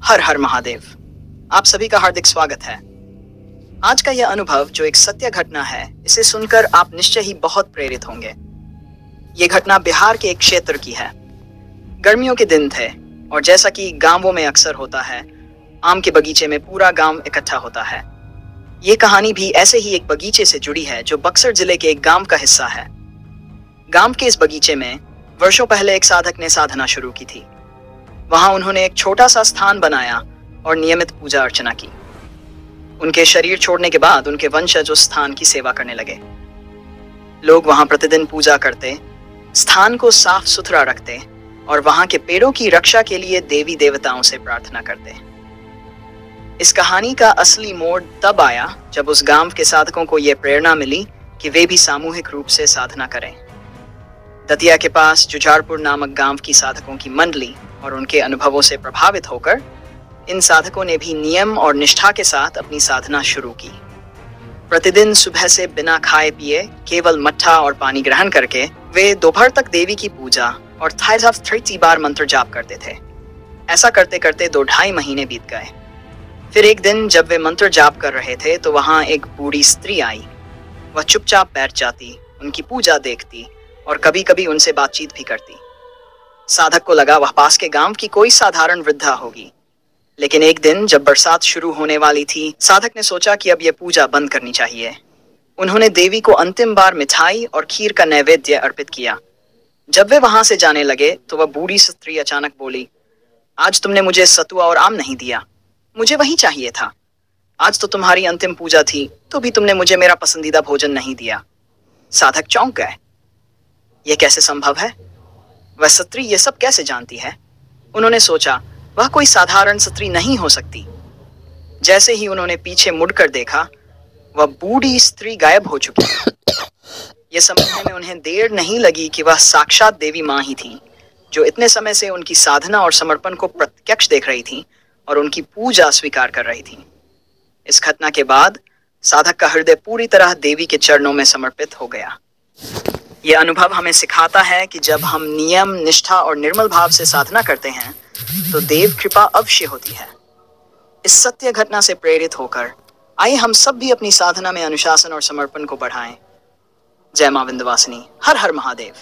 हर हर महादेव। आप सभी का हार्दिक स्वागत है। आज का यह अनुभव जो एक सत्य घटना है, इसे सुनकर आप निश्चय ही बहुत प्रेरित होंगे। ये घटना बिहार के एक क्षेत्र की है। गर्मियों के दिन थे और जैसा कि गांवों में अक्सर होता है, आम के बगीचे में पूरा गांव इकट्ठा होता है। ये कहानी भी ऐसे ही एक बगीचे से जुड़ी है जो बक्सर जिले के एक गांव का हिस्सा है। गांव के इस बगीचे में वर्षों पहले एक साधक ने साधना शुरू की थी। वहां उन्होंने एक छोटा सा स्थान बनाया और नियमित पूजा अर्चना की। उनके शरीर छोड़ने के बाद उनके वंशज उस स्थान की सेवा करने लगे। लोग वहां प्रतिदिन पूजा करते, स्थान को साफ सुथरा रखते और वहां के पेड़ों की रक्षा के लिए देवी देवताओं से प्रार्थना करते। इस कहानी का असली मोड़ तब आया जब उस गांव के साधकों को यह प्रेरणा मिली कि वे भी सामूहिक रूप से साधना करें। दतिया के पास जुझारपुर नामक गांव की साधकों की मंडली और उनके अनुभवों से प्रभावित होकर इन साधकों ने भी नियम और निष्ठा के साथ अपनी साधना शुरू की। प्रतिदिन सुबह से बिना खाए पिए केवल मट्ठा और पानी ग्रहण करके वे दोपहर तक देवी की पूजा और 30 बार मंत्र जाप करते थे। ऐसा करते करते 2-2.5 महीने बीत गए। फिर एक दिन जब वे मंत्र जाप कर रहे थे तो वहां एक बूढ़ी स्त्री आई। वह चुपचाप बैठ जाती, उनकी पूजा देखती और कभी कभी उनसे बातचीत भी करती। साधक को लगा वह पास के गांव की कोई साधारण वृद्धा होगी। लेकिन एक दिन जब बरसात शुरू होने वाली थी, साधक ने सोचा कि अब यह पूजा बंद करनी चाहिए। उन्होंने देवी को अंतिम बार मिठाई और खीर का नैवेद्य अर्पित किया। जब वे वहां से जाने लगे तो वह बूढ़ी स्त्री अचानक बोली, आज तुमने मुझे सतुआ और आम नहीं दिया, मुझे वही चाहिए था। आज तो तुम्हारी अंतिम पूजा थी तो भी तुमने मुझे मेरा पसंदीदा भोजन नहीं दिया। साधक चौंक गए। यह कैसे संभव है? वह स्त्री ये सब कैसे जानती है? उन्होंने सोचा वह कोई साधारण स्त्री नहीं हो सकती। जैसे ही उन्होंने पीछे मुड़कर देखा, वह बूढ़ी स्त्री गायब हो चुकी थी। यह समझने में उन्हें देर नहीं लगी कि वह साक्षात देवी मां ही थी, जो इतने समय से उनकी साधना और समर्पण को प्रत्यक्ष देख रही थी और उनकी पूजा स्वीकार कर रही थी। इस घटना के बाद साधक का हृदय पूरी तरह देवी के चरणों में समर्पित हो गया। यह अनुभव हमें सिखाता है कि जब हम नियम, निष्ठा और निर्मल भाव से साधना करते हैं तो देव कृपा अवश्य होती है। इस सत्य घटना से प्रेरित होकर आइए हम सब भी अपनी साधना में अनुशासन और समर्पण को बढ़ाएं। जय मां विंध्यवासिनी। हर हर महादेव।